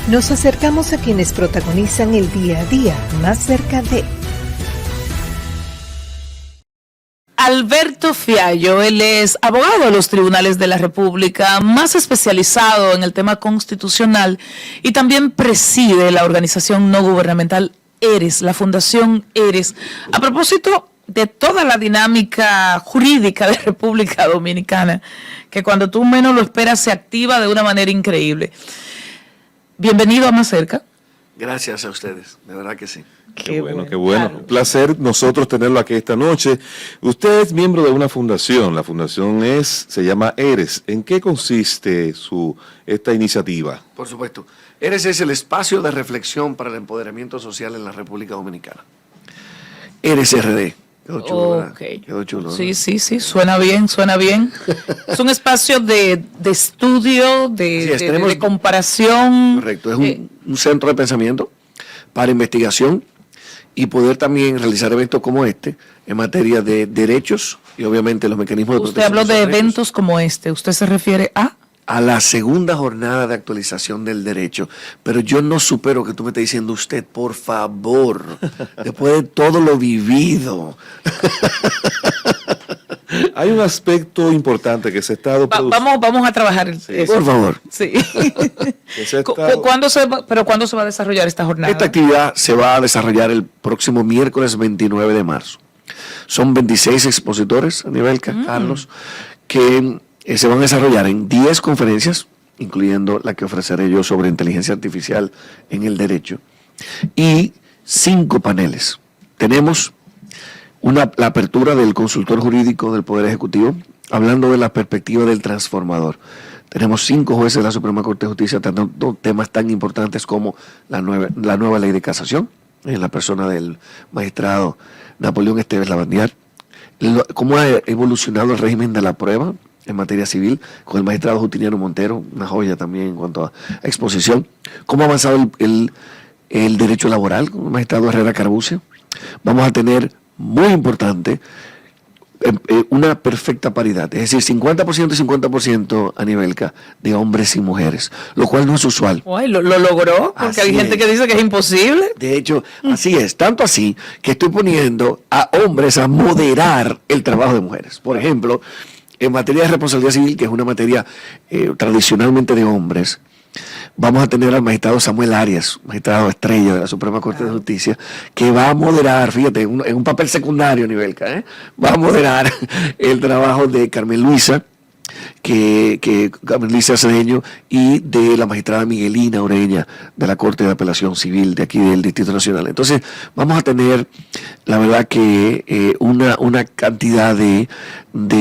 Nos acercamos a quienes protagonizan el día a día más cerca de... Alberto Fiallo, él es abogado de los tribunales de la República, más especializado en el tema constitucional y también preside la organización no gubernamental ERES, la Fundación ERES. A propósito de toda la dinámica jurídica de República Dominicana, que cuando tú menos lo esperas se activa de una manera increíble. Bienvenido a Más Cerca. Gracias a ustedes, de verdad que sí. Qué bueno, qué bueno. Claro. Un placer nosotros tenerlo aquí esta noche. Usted es miembro de una fundación, la fundación se llama ERES. ¿En qué consiste esta iniciativa? Por supuesto. ERES es el espacio de reflexión para el empoderamiento social en la República Dominicana. ERES RD. Quedó chulo, okay. Quedó chulo, sí, sí, sí, suena bien, suena bien. Es un espacio de estudio, de comparación. Correcto, es un centro de pensamiento para investigación y poder también realizar eventos como este en materia de derechos y obviamente los mecanismos de protección. Usted habló de eventos como este, ¿usted se refiere a la segunda jornada de actualización del derecho? Pero yo no supero que tú me estés diciendo usted, por favor, después de todo lo vivido. Hay un aspecto importante que se ha estado produciendo. Vamos a trabajar eso. Por favor. Sí. ¿Cuándo se va a desarrollar esta jornada? Esta actividad se va a desarrollar el próximo miércoles 29 de marzo. Son 26 expositores a nivel Carlos, que se van a desarrollar en 10 conferencias, incluyendo la que ofreceré yo sobre inteligencia artificial en el derecho, y 5 paneles. Tenemos la apertura del consultor jurídico del Poder Ejecutivo, hablando de la perspectiva del transformador. Tenemos 5 jueces de la Suprema Corte de Justicia tratando temas tan importantes como la nueva ley de casación, en la persona del magistrado Napoleón Esteves Lavandiar, cómo ha evolucionado el régimen de la prueba en materia civil, con el magistrado Justiniano Montero, una joya también en cuanto a exposición. Cómo ha avanzado el derecho laboral con el magistrado Herrera Carbuce. Vamos a tener, muy importante, una perfecta paridad, es decir, 50% y 50% a nivel de hombres y mujeres, lo cual no es usual. Uy, lo logró, porque hay gente que dice que es imposible. De hecho, así es, tanto así que estoy poniendo a hombres a moderar el trabajo de mujeres. Por ejemplo, en materia de responsabilidad civil, que es una materia tradicionalmente de hombres, vamos a tener al magistrado Samuel Arias, magistrado estrella de la Suprema Corte de Justicia, que va a moderar, fíjate, en un papel secundario a nivel, va a moderar el trabajo de Carmen Luisa, Carmen Luisa Cedeño, y de la magistrada Miguelina Oreña, de la Corte de Apelación Civil de aquí del Distrito Nacional. Entonces, vamos a tener, la verdad que una cantidad de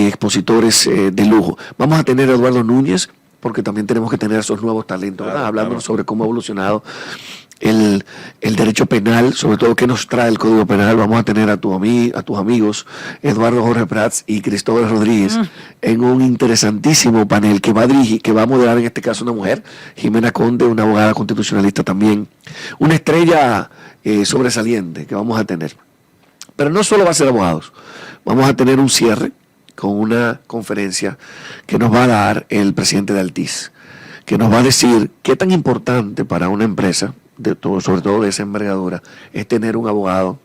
expositores de lujo. Vamos a tener a Eduardo Núñez, porque también tenemos que tener esos nuevos talentos, ¿verdad? Hablando sobre cómo ha evolucionado el derecho penal, sobre todo qué nos trae el Código Penal. Vamos a tener a tus amigos Eduardo Jorge Prats y Cristóbal Rodríguez en un interesantísimo panel que va a dirigir, que va a moderar en este caso una mujer, Jimena Conde, una abogada constitucionalista también, una estrella sobresaliente que vamos a tener. Pero no solo va a ser abogados, vamos a tener un cierre con una conferencia que nos va a dar el presidente de Altiz, que nos va a decir qué tan importante para una empresa, sobre todo de esa envergadura, es tener un abogado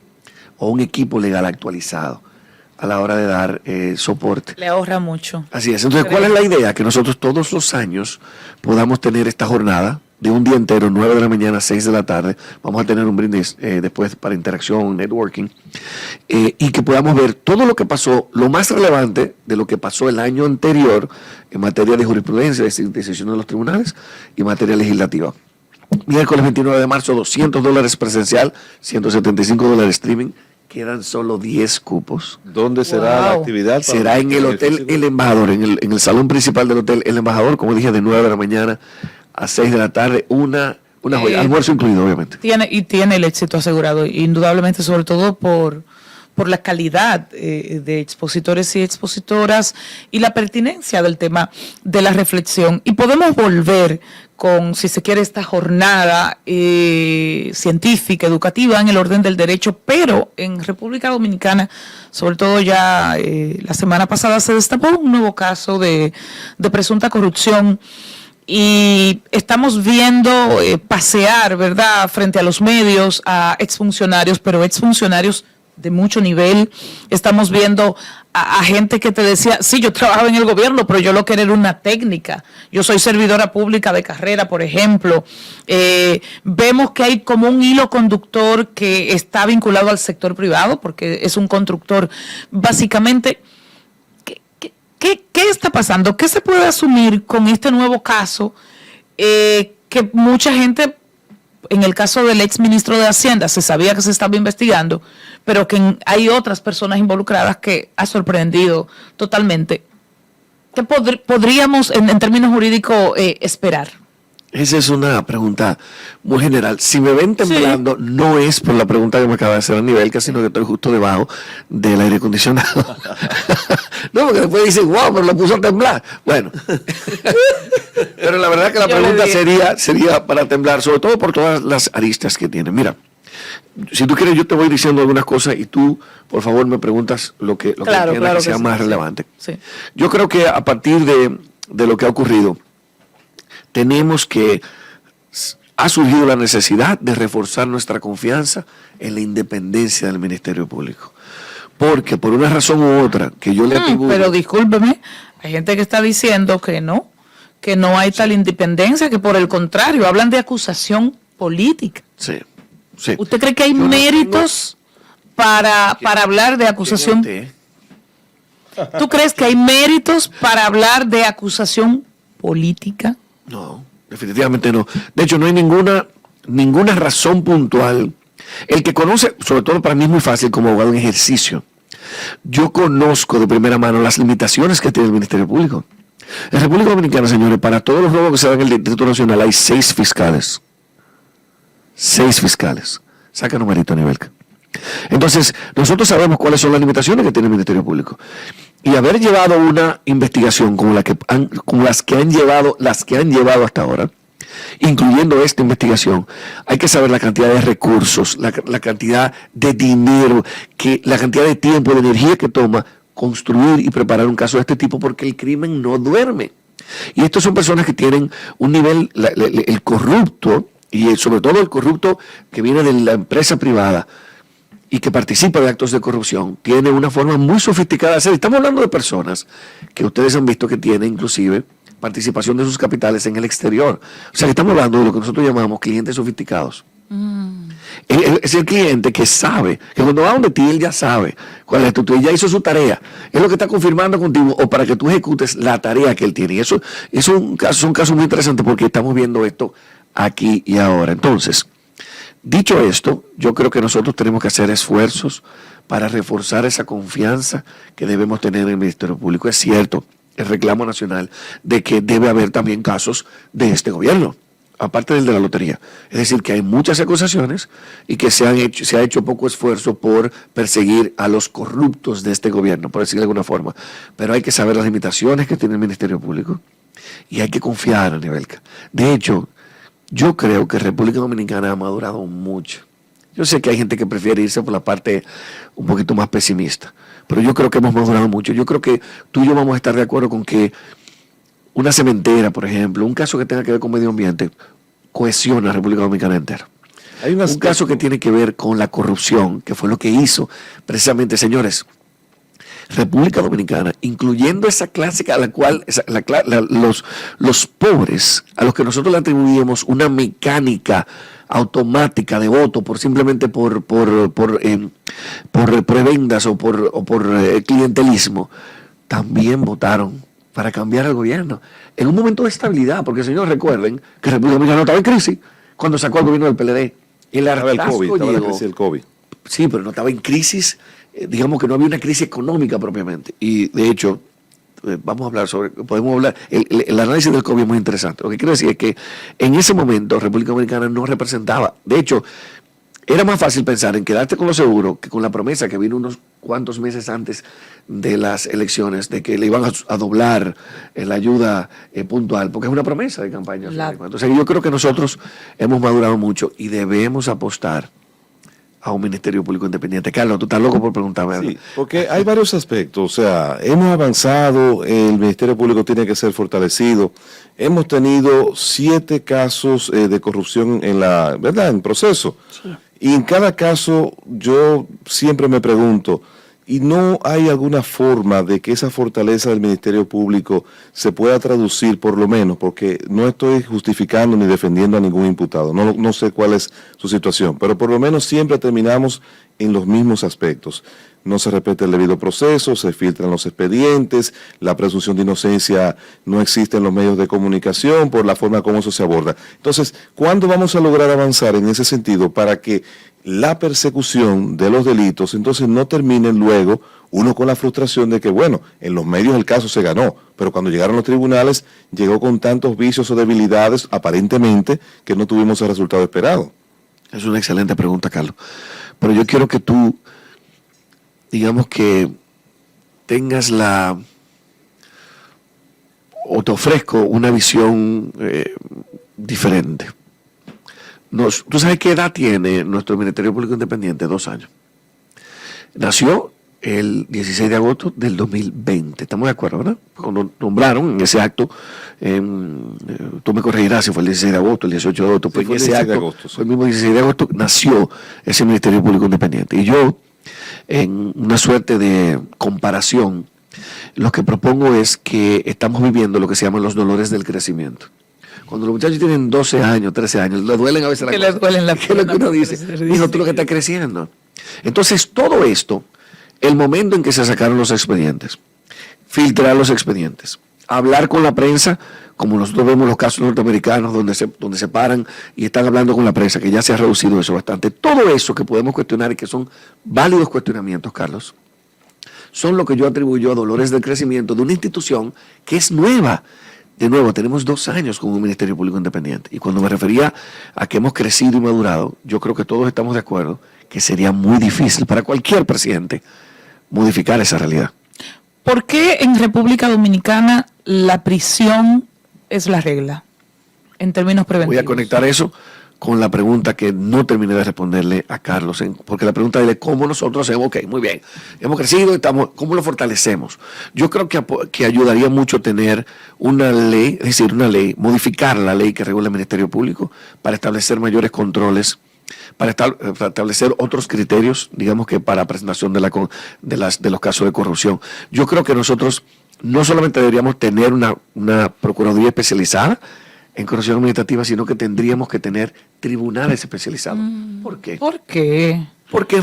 o un equipo legal actualizado a la hora de dar soporte. Le ahorra mucho. Así es. Entonces, ¿cuál es la idea? Que nosotros todos los años podamos tener esta jornada de un día entero, 9 de la mañana a 6 de la tarde. Vamos a tener un brindis después para interacción, networking, y que podamos ver todo lo que pasó, lo más relevante de lo que pasó el año anterior en materia de jurisprudencia, es decir, decisiones de los tribunales y materia legislativa. Miércoles 29 de marzo, $200 presencial, $175 streaming. Quedan solo 10 cupos. ¿Dónde será la actividad? Será en el Hotel El Embajador, en el salón principal del Hotel El Embajador, como dije, de 9 de la mañana a 6 de la tarde, una joya, almuerzo incluido, obviamente. Tiene el éxito asegurado, indudablemente, sobre todo por la calidad de expositores y expositoras y la pertinencia del tema de la reflexión. Y podemos volver con, si se quiere, esta jornada científica, educativa en el orden del derecho, pero en República Dominicana, sobre todo ya la semana pasada se destapó un nuevo caso de presunta corrupción y estamos viendo pasear, ¿verdad?, frente a los medios a exfuncionarios, pero exfuncionarios de mucho nivel. Estamos viendo a gente que te decía, sí, yo trabajaba en el gobierno, pero yo lo que era una técnica. Yo soy servidora pública de carrera, por ejemplo. Vemos que hay como un hilo conductor que está vinculado al sector privado, porque es un constructor. Básicamente, ¿qué está pasando? ¿Qué se puede asumir con este nuevo caso que mucha gente, en el caso del ex ministro de Hacienda, se sabía que se estaba investigando, pero que hay otras personas involucradas que ha sorprendido totalmente? ¿Qué podríamos, en términos jurídicos, esperar? Esa es una pregunta muy general. Si me ven temblando, sí, no es por la pregunta que me acaba de hacer a nivel, sino que estoy justo debajo del aire acondicionado. No, porque después dicen, wow, pero lo puso a temblar. Bueno, pero la verdad que la pregunta sería para temblar, sobre todo por todas las aristas que tiene. Mira, si tú quieres, yo te voy diciendo algunas cosas y tú, por favor, me preguntas lo que entiendas que sea más relevante. Sí. Yo creo que a partir de lo que ha ocurrido, tenemos que, ha surgido la necesidad de reforzar nuestra confianza en la independencia del Ministerio Público. Porque por una razón u otra que yo le atribuyo... Pero discúlpeme, hay gente que está diciendo que no hay tal independencia, que por el contrario, hablan de acusación política. Sí, sí. ¿Usted cree que hay méritos para hablar de acusación? ¿Tú crees que hay méritos para hablar de acusación política? No, definitivamente no. De hecho, no hay ninguna razón puntual. El que conoce, sobre todo para mí es muy fácil como abogado en ejercicio. Yo conozco de primera mano las limitaciones que tiene el Ministerio Público. En República Dominicana, señores, para todos los robos que se dan en el Distrito Nacional hay 6 fiscales. 6 fiscales. Saca numerito, Nivelka. Entonces, nosotros sabemos cuáles son las limitaciones que tiene el Ministerio Público. Y haber llevado una investigación como las que han llevado hasta ahora, incluyendo esta investigación, hay que saber la cantidad de recursos, la cantidad de dinero, la cantidad de tiempo, de energía que toma construir y preparar un caso de este tipo, porque el crimen no duerme. Y estos son personas que tienen un nivel, el corrupto, y sobre todo el corrupto que viene de la empresa privada, y que participa de actos de corrupción, tiene una forma muy sofisticada de hacer. Estamos hablando de personas que ustedes han visto que tienen inclusive participación de sus capitales en el exterior. O sea que estamos hablando de lo que nosotros llamamos clientes sofisticados. Es el cliente que sabe, que cuando va donde ti, él ya sabe cuál es tu, él ya hizo su tarea. Es lo que está confirmando contigo o para que tú ejecutes la tarea que él tiene. Y eso es un caso muy interesante porque estamos viendo esto aquí y ahora. Entonces, dicho esto, yo creo que nosotros tenemos que hacer esfuerzos para reforzar esa confianza que debemos tener en el Ministerio Público. Es cierto, el reclamo nacional de que debe haber también casos de este gobierno, aparte del de la lotería. Es decir, que hay muchas acusaciones y que se ha hecho poco esfuerzo por perseguir a los corruptos de este gobierno, por decirlo de alguna forma. Pero hay que saber las limitaciones que tiene el Ministerio Público y hay que confiar en Nivelka. De hecho, yo creo que República Dominicana ha madurado mucho. Yo sé que hay gente que prefiere irse por la parte un poquito más pesimista, pero yo creo que hemos madurado mucho. Yo creo que tú y yo vamos a estar de acuerdo con que una cementera, por ejemplo, un caso que tenga que ver con medio ambiente, cohesiona a República Dominicana entera. Hay un caso que tiene que ver con la corrupción, que fue lo que hizo precisamente, señores, República Dominicana, incluyendo esa clase a la cual los pobres, a los que nosotros le atribuimos una mecánica automática de voto simplemente por prebendas o por clientelismo, también votaron para cambiar el gobierno en un momento de estabilidad, porque señores, recuerden que República Dominicana no estaba en crisis cuando sacó al gobierno del PLD. Estaba la crisis del COVID. Sí, pero no estaba en crisis. Digamos que no había una crisis económica propiamente. Y de hecho, podemos hablar, el análisis del COVID es muy interesante. Lo que quiero decir es que en ese momento República Dominicana no representaba. De hecho, era más fácil pensar en quedarte con lo seguro que con la promesa que vino unos cuantos meses antes de las elecciones de que le iban a doblar la ayuda puntual, porque es una promesa de campaña. Entonces yo creo que nosotros hemos madurado mucho y debemos apostar a un Ministerio Público Independiente? Carlos, tú estás loco por preguntarme. Sí, porque hay varios aspectos. O sea, hemos avanzado, el Ministerio Público tiene que ser fortalecido. Hemos tenido 7 casos de corrupción en proceso. Sí. Y en cada caso yo siempre me pregunto, ¿y no hay alguna forma de que esa fortaleza del Ministerio Público se pueda traducir, por lo menos? Porque no estoy justificando ni defendiendo a ningún imputado, no sé cuál es su situación, pero por lo menos siempre terminamos en los mismos aspectos. No se respeta el debido proceso, se filtran los expedientes, la presunción de inocencia no existe en los medios de comunicación por la forma como eso se aborda. Entonces, ¿cuándo vamos a lograr avanzar en ese sentido para que la persecución de los delitos entonces no terminen luego uno con la frustración de que, bueno, en los medios el caso se ganó, pero cuando llegaron los tribunales llegó con tantos vicios o debilidades aparentemente que no tuvimos el resultado esperado? Es una excelente pregunta, Carlos. Pero yo quiero que tú, digamos que tengas o te ofrezco una visión diferente. ¿Tú sabes qué edad tiene nuestro Ministerio Público Independiente? 2 años. Nació el 16 de agosto del 2020. ¿Estamos de acuerdo, verdad? Cuando nombraron en ese acto, tú me corregirás si fue el 16 de agosto, el 18 de agosto, pues en ese acto, fue el mismo 16 de agosto, nació ese Ministerio Público Independiente. Y yo, en una suerte de comparación, lo que propongo es que estamos viviendo lo que se llaman los dolores del crecimiento. Cuando los muchachos tienen 12 años, 13 años, les duelen a veces las cosas. Les duelen la ¿Qué es lo que uno dice? Hijo, tú lo que estás creciendo. Entonces, todo esto, el momento en que se sacaron los expedientes, filtrar los expedientes, hablar con la prensa, como nosotros vemos los casos norteamericanos donde se paran y están hablando con la prensa, que ya se ha reducido eso bastante. Todo eso que podemos cuestionar y que son válidos cuestionamientos, Carlos, son lo que yo atribuyo a dolores del crecimiento de una institución que es nueva. De nuevo, tenemos 2 años con un Ministerio Público Independiente. Y cuando me refería a que hemos crecido y madurado, yo creo que todos estamos de acuerdo que sería muy difícil para cualquier presidente modificar esa realidad. ¿Por qué en República Dominicana la prisión es la regla en términos preventivos? Voy a conectar eso con la pregunta que no terminé de responderle a Carlos, porque la pregunta es cómo nosotros hacemos, ok, muy bien, hemos crecido, ¿cómo lo fortalecemos? Yo creo que ayudaría mucho tener una ley, es decir, modificar la ley que regula el Ministerio Público para establecer mayores controles, para establecer otros criterios, digamos que para presentación de los casos de corrupción. Yo creo que nosotros no solamente deberíamos tener una Procuraduría especializada en corrupción administrativa, sino que tendríamos que tener tribunales especializados. ¿Por qué? ¿Por qué? Porque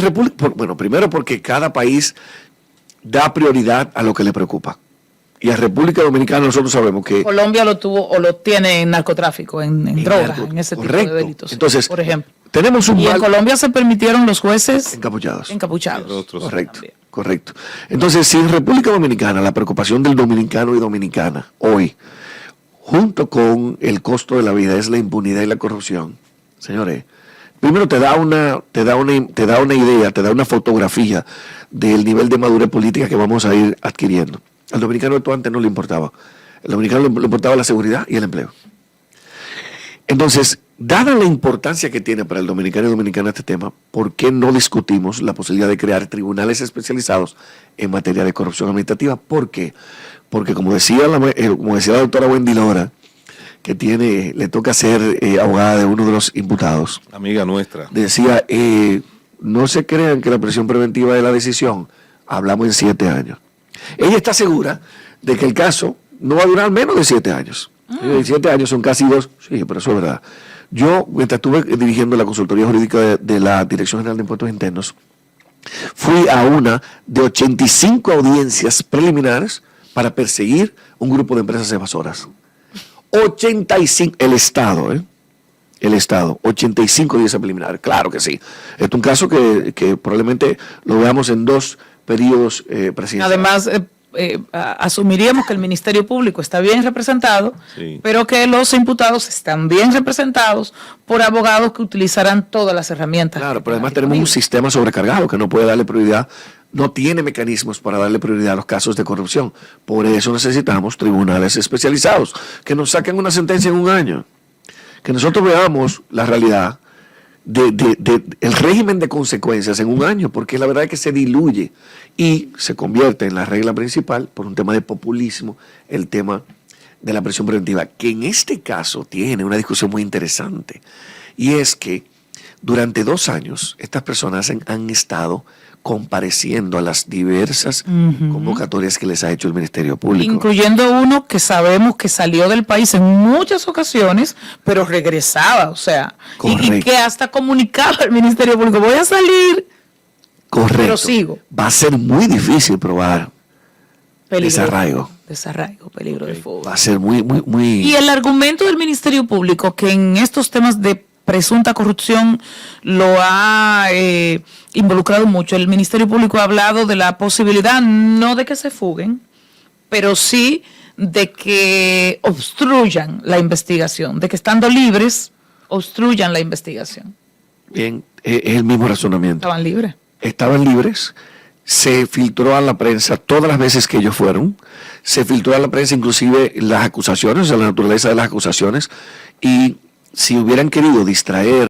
primero porque cada país da prioridad a lo que le preocupa. Y a República Dominicana nosotros sabemos que Colombia lo tuvo o lo tiene en narcotráfico, en drogas, en ese tipo de delitos. Entonces, por ejemplo. Tenemos un en Colombia se permitieron los jueces encapuchados. Correcto. Entonces, si en República Dominicana la preocupación del dominicano y dominicana hoy, junto con el costo de la vida, es la impunidad y la corrupción, señores, primero te da una idea, te da una fotografía del nivel de madurez política que vamos a ir adquiriendo. Al dominicano esto antes no le importaba. Al dominicano le importaba la seguridad y el empleo. Entonces, dada la importancia que tiene para el dominicano y dominicana este tema, ¿por qué no discutimos la posibilidad de crear tribunales especializados en materia de corrupción administrativa? ¿Por qué? Porque como decía la doctora Wendy Lora, que le toca ser abogada de uno de los imputados. Amiga nuestra. Decía, no se crean que la prisión preventiva es la decisión, hablamos en 7 años. Ella está segura de que el caso no va a durar menos de 7 años. 7 años son casi 2, sí, pero eso es verdad. Yo, mientras estuve dirigiendo la consultoría jurídica de la Dirección General de Impuestos Internos, fui a una de 85 audiencias preliminares para perseguir un grupo de empresas evasoras. 85, el Estado, 85 audiencias preliminares, claro que sí. Este es un caso que probablemente lo veamos en 2 periodos presidenciales. Además, asumiríamos que el Ministerio Público está bien representado, sí, pero que los imputados están bien representados por abogados que utilizarán todas las herramientas. Claro, pero además tenemos un sistema sobrecargado que no puede darle prioridad, no tiene mecanismos para darle prioridad a los casos de corrupción. Por eso necesitamos tribunales especializados que nos saquen una sentencia en 1 año, que nosotros veamos la realidad el régimen de consecuencias en un año, porque la verdad es que se diluye y se convierte en la regla principal por un tema de populismo, el tema de la prisión preventiva, que en este caso tiene una discusión muy interesante, y es que durante 2 años estas personas han estado compareciendo a las diversas convocatorias que les ha hecho el Ministerio Público. Incluyendo uno que sabemos que salió del país en muchas ocasiones, pero regresaba, o sea, y que hasta comunicaba al Ministerio Público, voy a salir, Correcto. pero sigo. Va a ser muy difícil probar desarraigo. Desarraigo, peligro de fuga. Va a ser muy... Y el argumento del Ministerio Público, que en estos temas de presunta corrupción lo ha involucrado mucho. El Ministerio Público ha hablado de la posibilidad, no de que se fuguen, pero sí de que obstruyan la investigación, de que estando libres, obstruyan la investigación. Bien, es el mismo razonamiento. Estaban libres. Estaban libres, se filtró a la prensa todas las veces que ellos fueron, se filtró a la prensa inclusive las acusaciones, o sea, la naturaleza de las acusaciones, y si hubieran querido distraer